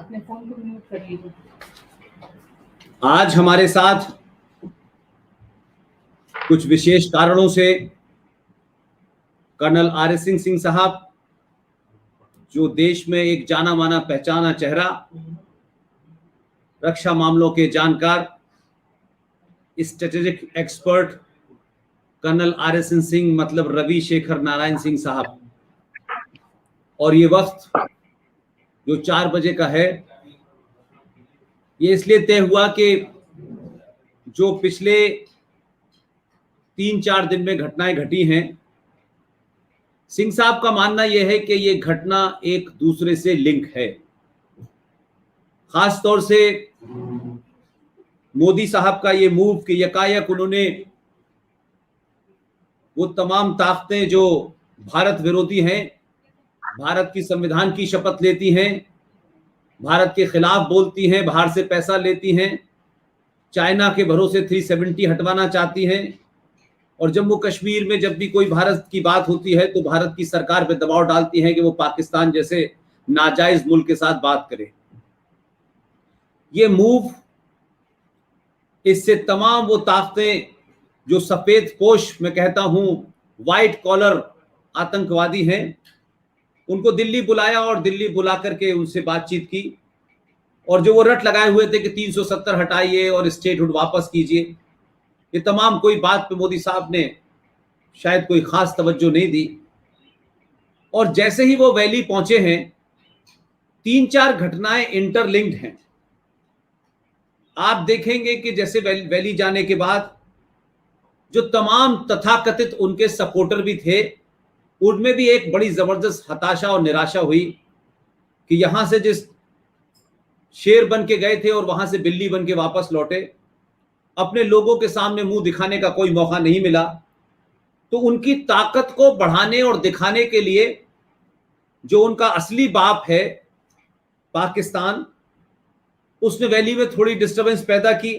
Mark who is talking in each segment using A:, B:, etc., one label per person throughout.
A: अपने फोन को म्यूट कर लीजिए।
B: आज हमारे साथ कुछ विशेष कारणों से कर्नल आर.एस. सिंह साहब, जो देश में एक जाना माना पहचाना चेहरा, रक्षा मामलों के जानकार, strategic expert colonel R S. Singh मतलब रवि शेखर नारायण सिंह साहब, और ये वक्त जो 4 बजे का है, ये इसलिए तय हुआ कि जो पिछले 3-4 दिन में घटनाएं घटी हैं, सिंह साहब का मानना यह है कि ये घटना एक दूसरे से लिंक है। खास तौर से मोदी साहब का ये मूव कि यकायक उन्होंने वो तमाम ताकतें जो भारत विरोधी हैं, भारत की संविधान की शपथ लेती हैं, भारत के खिलाफ बोलती हैं, बाहर से पैसा लेती हैं, चाइना के भरोसे 370 हटवाना चाहती हैं, और जम्मू कश्मीर में जब भी कोई भारत की बात होती है तो भारत की सरकार पे दबाव डालती है कि वो पाकिस्तान जैसे नाजायज मुल्क के साथ बात करे। ये मूव, इससे तमाम वो ताकतें जो सफेद पोश, मैं कहता हूं व्हाइट कॉलर आतंकवादी हैं, उनको दिल्ली बुलाया और दिल्ली बुला करके उनसे बातचीत की, और जो वो रट लगाए हुए थे कि 370 हटाइए और स्टेटहुड वापस कीजिए, ये तमाम कोई बात पे मोदी साहब ने शायद कोई खास तवज्जो नहीं दी। और जैसे ही वो वैली पहुंचे हैं, 3-4 घटनाएं इंटरलिंक्ड हैं। आप देखेंगे कि जैसे वैली जाने के बाद जो तमाम तथाकथित उनके सपोर्टर भी थे, उनमें भी एक बड़ी जबरदस्त हताशा और निराशा हुई कि यहां से जिस शेर बन के गए थे और वहां से बिल्ली बन के वापस लौटे, अपने लोगों के सामने मुंह दिखाने का कोई मौका नहीं मिला। तो उनकी ताकत को बढ़ाने और दिखाने के लिए जो उनका असली बाप है पाकिस्तान, उसने वैली में थोड़ी डिस्टरबेंस पैदा की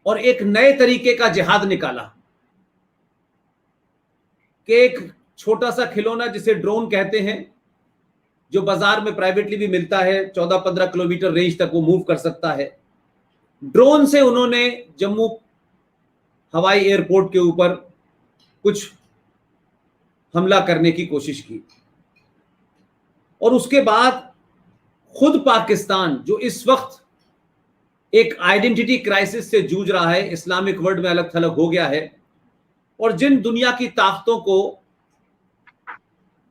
B: और एक नए तरीके का जिहाद निकाला कि एक छोटा सा खिलौना जिसे ड्रोन कहते हैं, जो बाजार में प्राइवेटली भी मिलता है, 14-15 किलोमीटर रेंज तक वो मूव कर सकता है। ड्रोन से उन्होंने जम्मू हवाई एयरपोर्ट के ऊपर कुछ हमला करने की कोशिश की, और उसके बाद खुद पाकिस्तान, जो इस वक्त एक आइडेंटिटी क्राइसिस से जूझ रहा है, इस्लामिक वर्ल्ड में अलग थलग हो गया है, और जिन दुनिया की ताकतों को,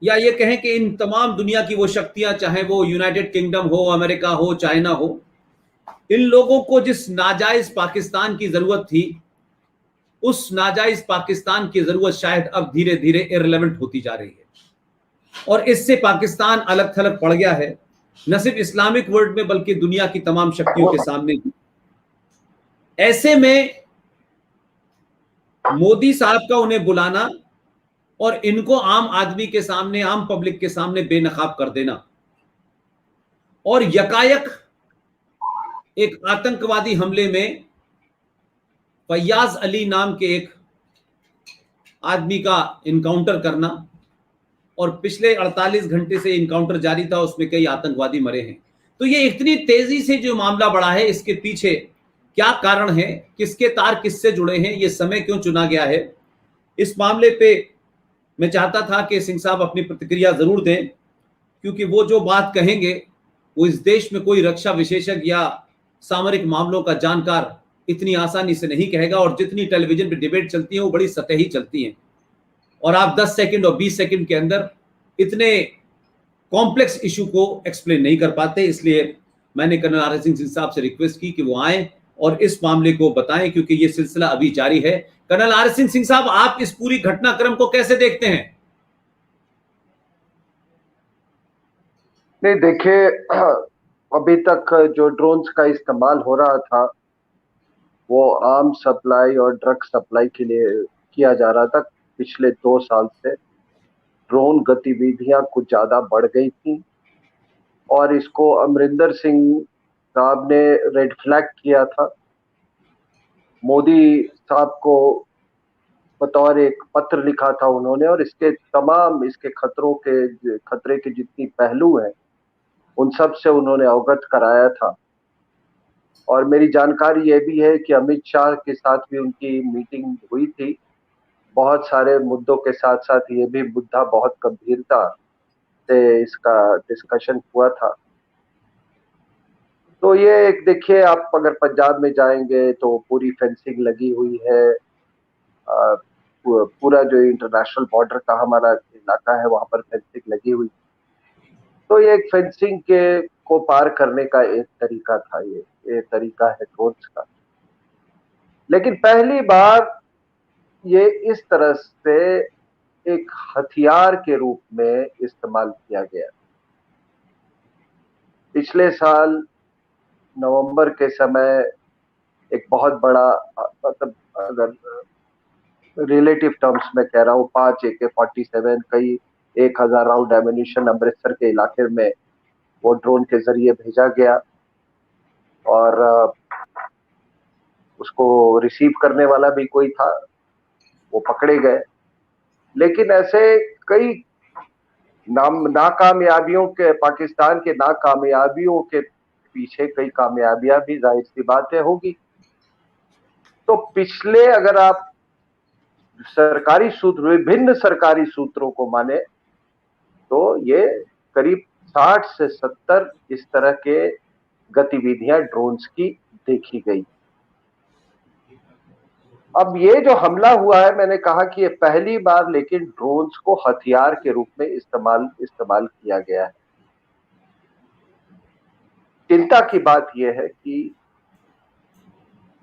B: या ये कहें कि इन तमाम दुनिया की वो शक्तियां, चाहे वो यूनाइटेड किंगडम हो, अमेरिका हो, चाइना हो, इन लोगों को जिस नाजायज पाकिस्तान की जरूरत थी, उस नाजायज पाकिस्तान की जरूरत शायद अब धीरे धीरे इररिलेवेंट होती जा रही है, और इससे पाकिस्तान अलग थलग पड़ गया है, न सिर्फ इस्लामिक वर्ल्ड में बल्कि दुनिया की तमाम शक्तियों के सामने। ऐसे में मोदी साहब का उन्हें बुलाना और इनको आम आदमी के सामने, आम पब्लिक के सामने बेनकाब कर देना, और यकायक एक आतंकवादी हमले में फैयाज अली नाम के एक आदमी का इनकाउंटर करना, और पिछले 48 घंटे से इनकाउंटर जारी था, उसमें कई आतंकवादी मरे हैं। तो ये इतनी तेजी से जो मामला बढ़ा है, इसके पीछे क्या कारण है, किसके तार किससे जुड़े हैं, ये समय क्यों चुना गया है, इस मामले पे मैं चाहता था कि सिंह साहब अपनी प्रतिक्रिया जरूर दें, क्योंकि वो जो बात कहेंगे वो इस देश में कोई रक्षा विशेषज्ञ या सामरिक मामलों का जानकार इतनी आसानी से नहीं कहेगा, और जितनी टेलीविजन पे डिबेट चलती है वो बड़ी सतही चलती हैं, और आप 10 सेकंड और 20 सेकंड के अंदर इतने कॉम्प्लेक्स इशू को एक्सप्लेन नहीं कर पाते। इसलिए मैंने कर्नल आर.एस. सिंह साहब से रिक्वेस्ट की कि वो आए और इस मामले को बताएं, क्योंकि ये सिलसिला अभी जारी है। Colonel R S. सिंह साहब, आप इस पूरी घटनाक्रम को कैसे देखते हैं?
C: नहीं, देखिए, अभी तक जो ड्रोन्स का इस्तेमाल हो रहा था वो आर्म सप्लाई और ड्रग सप्लाई के लिए किया जा रहा था। पिछले 2 साल से ड्रोन गतिविधियां कुछ ज्यादा बढ़ गई थी, और इसको अमरिंदर सिंह साहब ने रेड फ्लैग किया था। मोदी साहब को बतौर एक पत्र लिखा था उन्होंने, और इसके खतरे के जितनी पहलू हैं उन सब से उन्होंने अवगत कराया था। और मेरी जानकारी ये भी है कि अमित शाह के साथ भी उनकी मीटिंग हुई थी। बहुत सारे मुद्दों के साथ साथ ये भी मुद्दा बहुत गंभीरता से इसका डिस्कशन हुआ था। तो ये एक देखिए, आप अगर पंजाब में जाएंगे तो पूरी फेंसिंग लगी हुई है। पूरा जो इंटरनेशनल बॉर्डर का हमारा इलाका है वहां पर फेंसिंग लगी हुई। तो ये एक फेंसिंग के को पार करने का एक तरीका था। ये तरीका है ड्रोन्स का। लेकिन पहली बार ये इस तरह से एक हथियार के रूप में इस्तेमाल किया गया। पिछले साल नवंबर के समय एक बहुत बड़ा, मतलब अगर रिलेटिव टर्म्स में कह रहा हूँ, 5 AK-47, कई 1000 राउंड एम्यूनिशन अमृतसर के इलाके में वो ड्रोन के जरिए भेजा गया और उसको रिसीव करने वाला भी कोई था, वो पकड़े गए। लेकिन ऐसे कई नाकामयाबियों के, पाकिस्तान के नाकामयाबियों के पीछे कई कामयाबियां भी जाहिर सी बात है होगी। तो पिछले, अगर आप सरकारी सूत्र, विभिन्न सरकारी सूत्रों को माने तो ये करीब 60 से 70 इस तरह के गतिविधियां ड्रोन्स की देखी गई। अब ये जो हमला हुआ है, मैंने कहा कि ये पहली बार लेकिन ड्रोन्स को हथियार के रूप में इस्तेमाल किया गया है। चिंता की बात यह है कि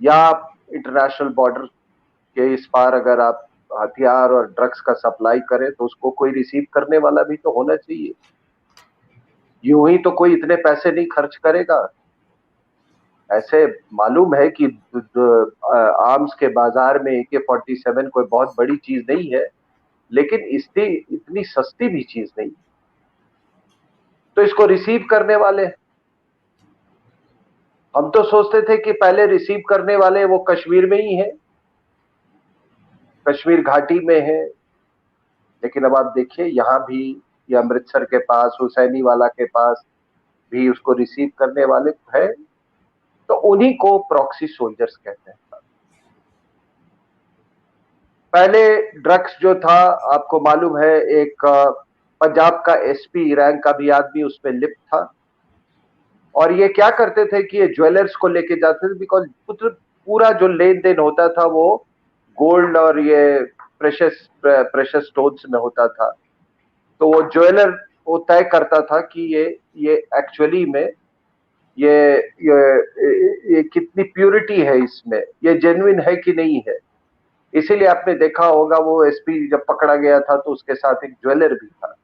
C: या इंटरनेशनल बॉर्डर के इस पार अगर आप हथियार और ड्रग्स का सप्लाई करें तो उसको कोई रिसीव करने वाला भी तो होना चाहिए। यूं ही तो कोई इतने पैसे नहीं खर्च करेगा। ऐसे मालूम है कि आर्म्स के बाजार में AK-47 कोई बहुत बड़ी चीज नहीं है, लेकिन इसकी इतनी सस्ती भी चीज नहीं। तो इसको रिसीव करने वाले, हम तो सोचते थे कि पहले रिसीव करने वाले वो कश्मीर में ही है, कश्मीर घाटी में है। लेकिन अब आप देखिए, यहाँ भी ये अमृतसर के पास, हुसैनी वाला के पास भी उसको रिसीव करने वाले है। तो उन्हीं को प्रॉक्सी सोल्जर्स कहते हैं। पहले ड्रग्स जो था, आपको मालूम है, एक पंजाब का SP रैंक का भी आदमी उसमें लिप्त था। और ये क्या करते थे कि ये ज्वेलर्स को लेके जाते थे, बिकॉज पूरा जो लेन देन होता था वो गोल्ड और ये प्रेशस स्टोन्स में होता था। तो वो ज्वेलर वो तय करता था कि ये एक्चुअली में ये कितनी प्यूरिटी है इसमें, ये जेन्युइन है कि नहीं है। इसीलिए आपने देखा होगा वो SP जब पकड़ा गया था तो उसके साथ एक ज्वेलर भी था।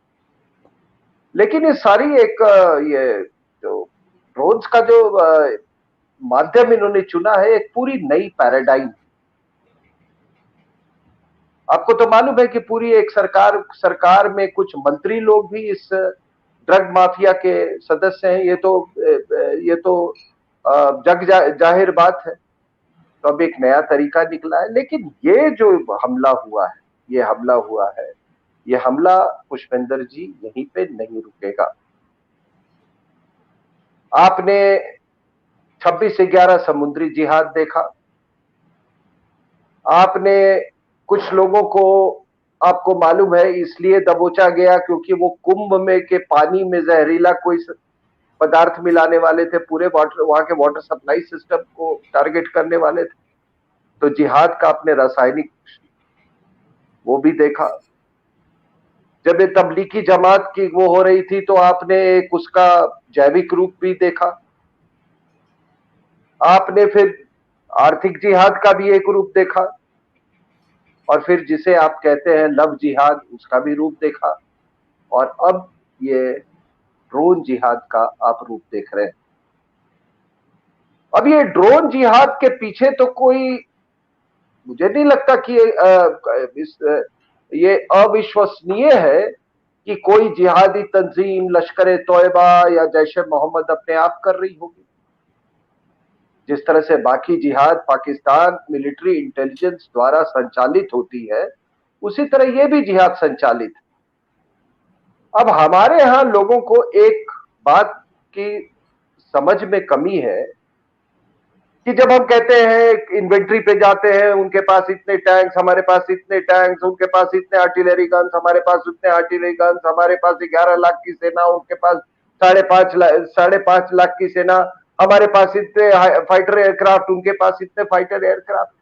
C: लेकिन ये सारी एक ये जो ड्रोन्स का जो माध्यम इन्होंने चुना है, एक पूरी नई पैराडाइम। आपको तो मालूम है कि पूरी एक सरकार में कुछ मंत्री लोग भी इस ड्रग माफिया के सदस्य हैं। ये तो जाहिर बात है। तो अब एक नया तरीका निकला है। लेकिन ये जो हमला हुआ है, ये हमला पुष्पेंद्र जी यहीं पे नहीं रुकेगा। आपने 26/11 समुद्री जिहाद देखा। आपने कुछ लोगों को, आपको मालूम है, इसलिए दबोचा गया क्योंकि वो कुंभ में के पानी में जहरीला कोई पदार्थ मिलाने वाले थे, पूरे वहां के वाटर सप्लाई सिस्टम को टारगेट करने वाले थे। तो जिहाद का आपने रासायनिक वो भी देखा। जब ये तबलीगी जमात की वो हो रही थी तो आपने एक उसका जैविक रूप भी देखा। आपने फिर आर्थिक जिहाद का भी एक रूप देखा, और फिर जिसे आप कहते हैं लव जिहाद, उसका भी रूप देखा। और अब ये ड्रोन जिहाद का आप रूप देख रहे हैं। अब ये ड्रोन जिहाद के पीछे तो कोई, मुझे नहीं लगता कि ये अविश्वसनीय है कि कोई जिहादी तंजीम लश्कर तोयबा या जैश ए मोहम्मद अपने आप कर रही होगी। जिस तरह से बाकी जिहाद पाकिस्तान मिलिट्री इंटेलिजेंस द्वारा संचालित होती है, उसी तरह ये भी जिहाद संचालित है। अब हमारे यहां लोगों को एक बात की समझ में कमी है कि जब हम कहते हैं इन्वेंट्री पे जाते हैं, उनके पास इतने टैंक्स, हमारे पास इतने टैंक्स, उनके पास इतने आर्टिलरी गन्स, हमारे पास उतने आर्टिलरी गन्स, हमारे पास 11 लाख की सेना, उनके पास 5.5 लाख की सेना, हमारे पास इतने फाइटर एयरक्राफ्ट, उनके पास इतने फाइटर एयरक्राफ्ट।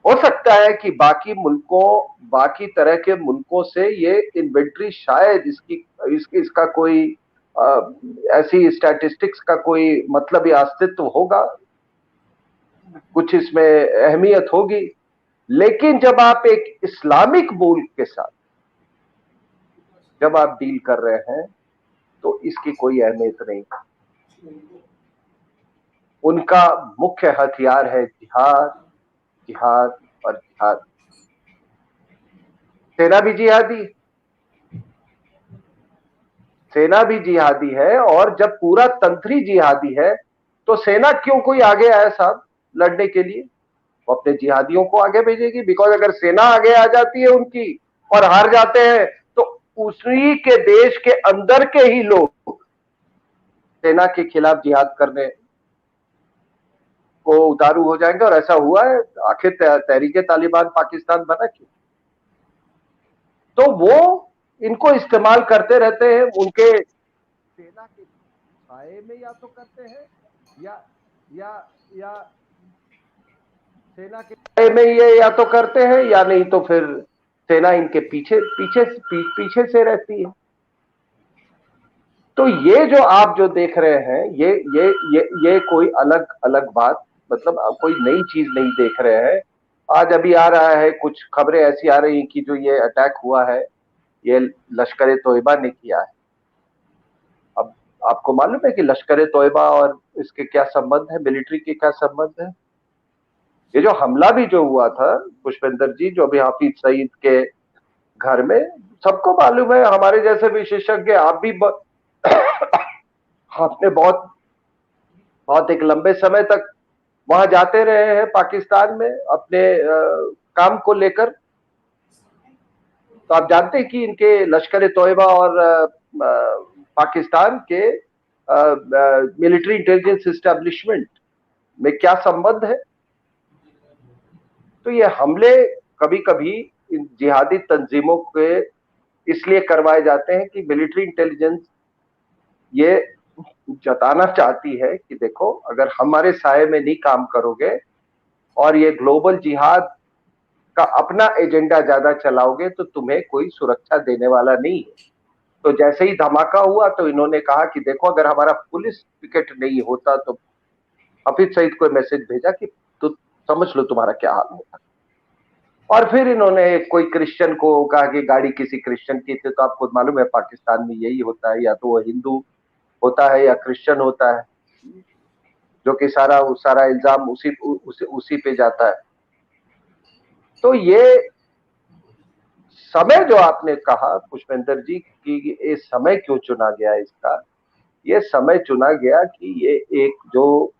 C: हो सकता है कि बाकी तरह के मुल्कों से ये इन्वेंट्री शायद इसका कोई ऐसी स्टैटिस्टिक्स का कोई मतलब या अस्तित्व होगा, कुछ इसमें अहमियत होगी, लेकिन जब आप एक इस्लामिक मुल्क के साथ जब आप डील कर रहे हैं तो इसकी कोई अहमियत नहीं। उनका मुख्य हथियार है जिहाद, जिहाद और जिहाद। सेना भी जिहादी है, और जब पूरा तंत्र ही जिहादी है तो सेना क्यों कोई आगे आया साहब लड़ने के लिए? वो अपने जिहादियों को आगे भेजेगी, बिकॉज अगर सेना आगे आ जाती है उनकी और हार जाते हैं तो उसी के देश के अंदर के ही लोग सेना के खिलाफ जिहाद करने को उतारू हो जाएंगे। और ऐसा हुआ है, आखिर तहरीके तालिबान पाकिस्तान बना क्यों? तो वो इनको इस्तेमाल करते रहते हैं, उनके सेना के साए में या तो करते हैं या सेना के साए में ये या तो करते हैं, या नहीं तो फिर सेना इनके पीछे से रहती है। तो ये जो आप जो देख रहे हैं, ये कोई अलग बात, मतलब आप कोई नई चीज नहीं देख रहे हैं। आज अभी आ रहा है, कुछ खबरें ऐसी आ रही कि जो ये अटैक हुआ है ये लश्कर तोयबा ने किया है। अब आपको मालूम है कि लश्कर तोयबा और इसके क्या संबंध है, मिलिट्री के क्या संबंध है? ये जो हमला भी जो हुआ था पुष्पेंद्र जी, जो अभी हाफिज सईद के घर में, सबको मालूम है, हमारे जैसे विशेषज्ञ आप भी आपने बहुत एक लंबे समय तक वहां जाते रहे हैं पाकिस्तान में अपने काम को लेकर। तो आप जानते हैं कि इनके लश्कर तोयबा और पाकिस्तान के मिलिट्री इंटेलिजेंस एस्टेब्लिशमेंट में क्या संबंध है। तो ये हमले कभी कभी इन जिहादी तंजीमों के इसलिए करवाए जाते हैं कि मिलिट्री इंटेलिजेंस ये जताना चाहती है कि देखो, अगर हमारे साये में नहीं काम करोगे और ये ग्लोबल जिहाद का अपना एजेंडा ज्यादा चलाओगे तो तुम्हें कोई सुरक्षा देने वाला नहीं है। तो जैसे ही धमाका हुआ तो इन्होंने कहा कि देखो, अगर हमारा पुलिस पिकेट नहीं होता तो हाफिज सईद को मैसेज भेजा कि तो समझ लो तुम्हारा क्या हाल होता। और फिर इन्होंने कोई क्रिश्चियन को कहा कि गाड़ी किसी क्रिश्चियन की थी। तो आपको मालूम है पाकिस्तान में यही होता है, या तो वो हिंदू होता है या क्रिश्चियन होता है, जो कि सारा इल्जाम उसी पे जाता है। तो ये समय जो आपने कहा पुष्पेंद्र जी कि ये समय क्यों चुना गया, इसका ये समय चुना गया कि ये एक जो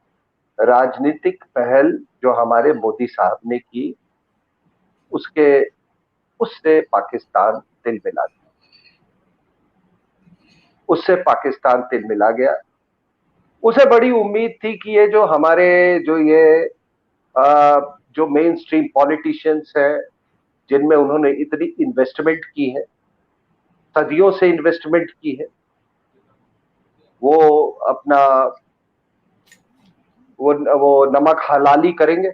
C: राजनीतिक पहल जो हमारे मोदी साहब ने की, उससे पाकिस्तान तिल मिला गया। उसे बड़ी उम्मीद थी कि ये जो हमारे जो मेन स्ट्रीम पॉलिटिशियंस है, जिनमें उन्होंने इतनी इन्वेस्टमेंट की है, सदियों से इन्वेस्टमेंट की है, वो अपना वो नमक हलाली करेंगे।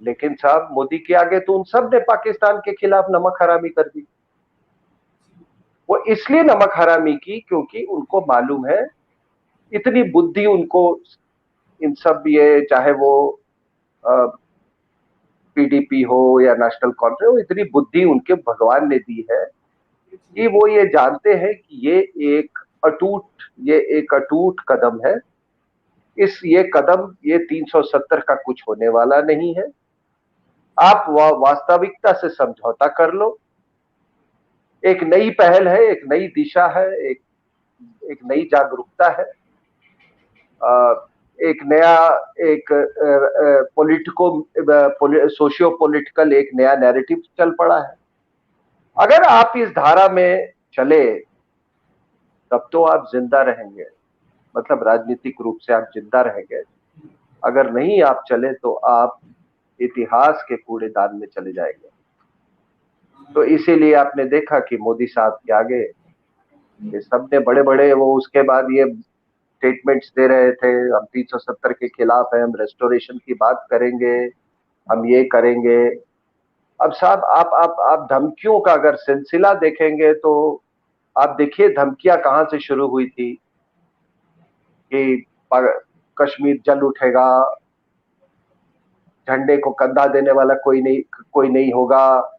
C: लेकिन साहब मोदी के आगे तो उन सब ने पाकिस्तान के खिलाफ नमक हरामी कर दी। वो इसलिए नमक हरामी की क्योंकि उनको मालूम है, इतनी बुद्धि उनको इन सब, ये चाहे वो पीडीपी हो या नेशनल कॉन्फ्रेंस हो, इतनी बुद्धि उनके भगवान ने दी है कि वो ये जानते हैं कि ये एक अटूट कदम है। ये कदम, ये 370 का कुछ होने वाला नहीं है। आप वास्तविकता से समझौता कर लो। एक नई पहल है, एक नई दिशा है, एक नई जागरूकता है, एक नया सोशियो पॉलिटिकल एक नया नैरेटिव चल पड़ा है। अगर आप इस धारा में चले तब तो आप जिंदा रहेंगे, मतलब राजनीतिक रूप से आप जिंदा रहेंगे। अगर नहीं आप चले तो आप इतिहास के कूड़ेदान में चले जाएंगे। तो इसीलिए आपने देखा कि मोदी साहब के आगे ये सबने बड़े बड़े वो उसके बाद ये स्टेटमेंट्स दे रहे थे, हम 370 के खिलाफ है, हम रेस्टोरेशन की बात करेंगे, हम ये करेंगे। अब साहब आप धमकियों का अगर सिलसिला देखेंगे तो आप देखिए धमकियां कहां से शुरू हुई थी कि कश्मीर जल उठेगा, झंडे को कंधा देने वाला कोई नहीं होगा।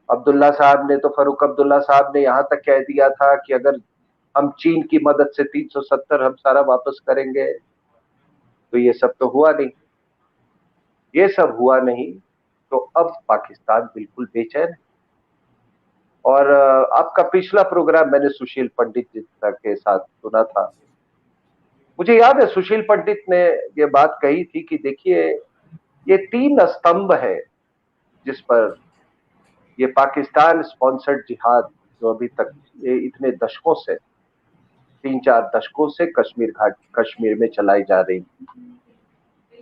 C: अब्दुल्ला साहब ने तो फारूक अब्दुल्ला साहब ने यहां तक कह दिया था कि अगर हम चीन की मदद से 370 हम सारा वापस करेंगे। तो ये सब तो हुआ नहीं, ये सब हुआ नहीं। तो अब पाकिस्तान बिल्कुल बेचैन है। और आपका पिछला प्रोग्राम मैंने सुशील पंडित जी के साथ सुना था। मुझे याद है सुशील पंडित ने ये बात कही थी कि देखिए ये 3 स्तंभ है जिस पर ये पाकिस्तान स्पॉन्सर्ड जिहाद जो अभी तक ये इतने दशकों से 3-4 दशकों से कश्मीर में चलाई जा रही।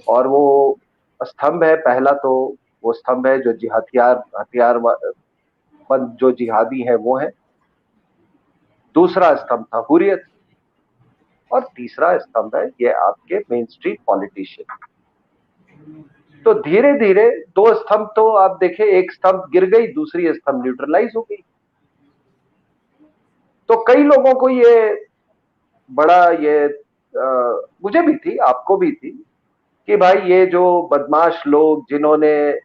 C: और वो स्तंभ है, पहला तो वो स्तंभ है जो हथियार जो जिहादी है वो है। दूसरा स्तंभ था हुर्रियत, और तीसरा स्तंभ है ये आपके मेन स्ट्रीम पॉलिटिशियन। तो धीरे धीरे 2 स्तंभ तो आप देखें, एक स्तंभ गिर गई, दूसरी स्तंभ न्यूट्रलाइज हो गई। तो कई लोगों को ये बड़ा ये मुझे भी थी, आपको भी थी, कि भाई ये जो बदमाश लोग जिन्होंने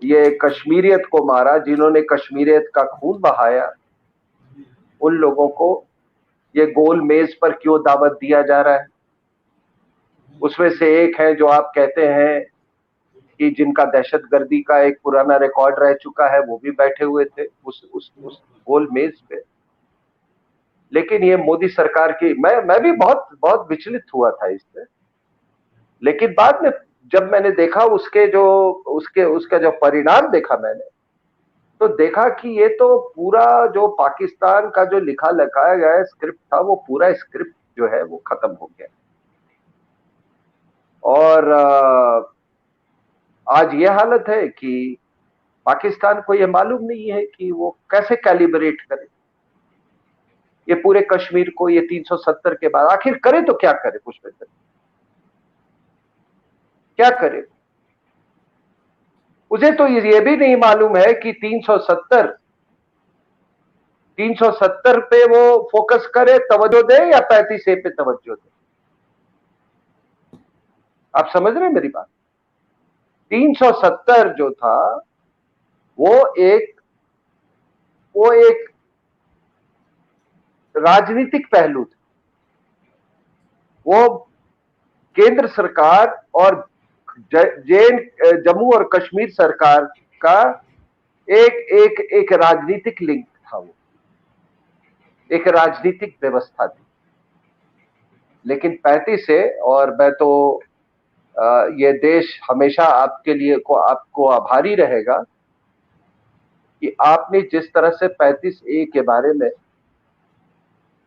C: ये कश्मीरियत को मारा, जिन्होंने कश्मीरियत का खून बहाया, उन लोगों को ये गोल मेज पर क्यों दावत दिया जा रहा है। उसमें से एक है जो आप कहते हैं कि जिनका दहशतगर्दी का एक पुराना रिकॉर्ड रह चुका है, वो भी बैठे हुए थे उस गोल मेज पे। लेकिन ये मोदी सरकार की मैं भी बहुत विचलित हुआ था इससे। लेकिन बाद में जब मैंने देखा उसका जो परिणाम देखा मैंने, तो देखा कि ये तो पूरा जो पाकिस्तान का जो लिखा लगाया गया स्क्रिप्ट था, वो पूरा स्क्रिप्ट जो है वो खत्म हो गया। और आज ये हालत है कि पाकिस्तान को ये मालूम नहीं है कि वो कैसे कैलिब्रेट करे ये पूरे कश्मीर को, ये 370 के बाद आखिर करे तो क्या करे, पुष्पेंद्र क्या करे। उसे तो ये भी नहीं मालूम है कि 370 पे वो फोकस करे, तवज्जो दे, या 35A पे तवज्जो दे। आप समझ रहे हैं मेरी बात। 370 जो था वो एक राजनीतिक पहलू था। वो केंद्र सरकार और जम्मू और कश्मीर सरकार का एक राजनीतिक लिंक था, वो एक राजनीतिक व्यवस्था थी। लेकिन 35A, और मैं तो ये देश हमेशा आपको आभारी रहेगा कि आपने जिस तरह से 35A के बारे में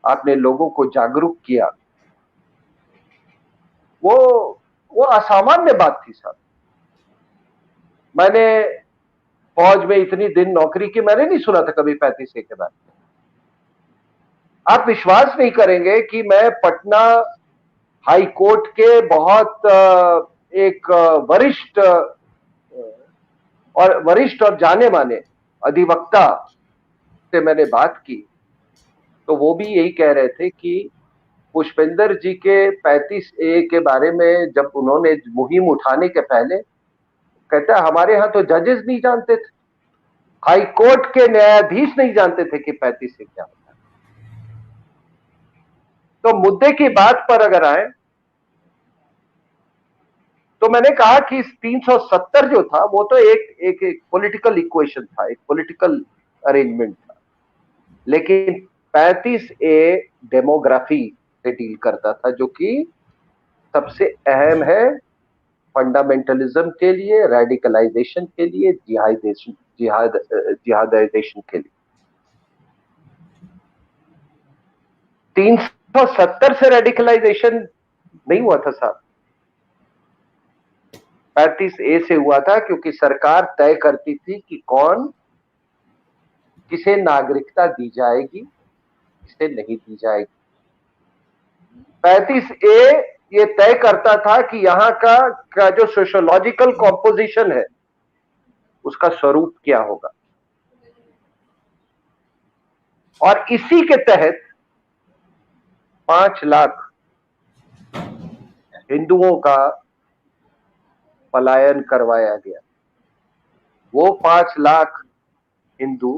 C: आपने लोगों को जागरूक किया, वो असामान्य बात थी साहब। मैंने फौज में इतनी दिन नौकरी की, मैंने नहीं सुना था कभी 35A के बारे में। आप विश्वास नहीं करेंगे कि मैं पटना हाई कोर्ट के बहुत एक वरिष्ठ और जाने माने अधिवक्ता से मैंने बात की, तो वो भी यही कह रहे थे कि पुष्पेंद्र जी के 35A के बारे में जब उन्होंने मुहिम उठाने के पहले, कहता है हमारे यहाँ तो जजेस नहीं जानते थे, हाई कोर्ट के न्यायाधीश नहीं जानते थे कि 35A क्या होता है। तो मुद्दे की बात पर अगर आए तो मैंने कहा कि 370 जो था वो तो एक पॉलिटिकल इक्वेशन था, एक पॉलिटिकल अरेंजमेंट था। लेकिन 35A डेमोग्राफी से डील करता था, जो कि सबसे अहम है फंडामेंटलिज्म के लिए, रेडिकलाइजेशन के लिए, जिहादाइजेशन के लिए। 370 से रेडिकलाइजेशन नहीं हुआ था साहब, 35A से हुआ था, क्योंकि सरकार तय करती थी कि कौन किसे नागरिकता दी जाएगी, किसे नहीं दी जाएगी। 35A ये तय करता था कि यहाँ का जो सोशियोलॉजिकल कॉम्पोजिशन है उसका स्वरूप क्या होगा, और इसी के तहत 5 लाख हिंदुओं का पलायन करवाया गया। वो 5 लाख हिंदू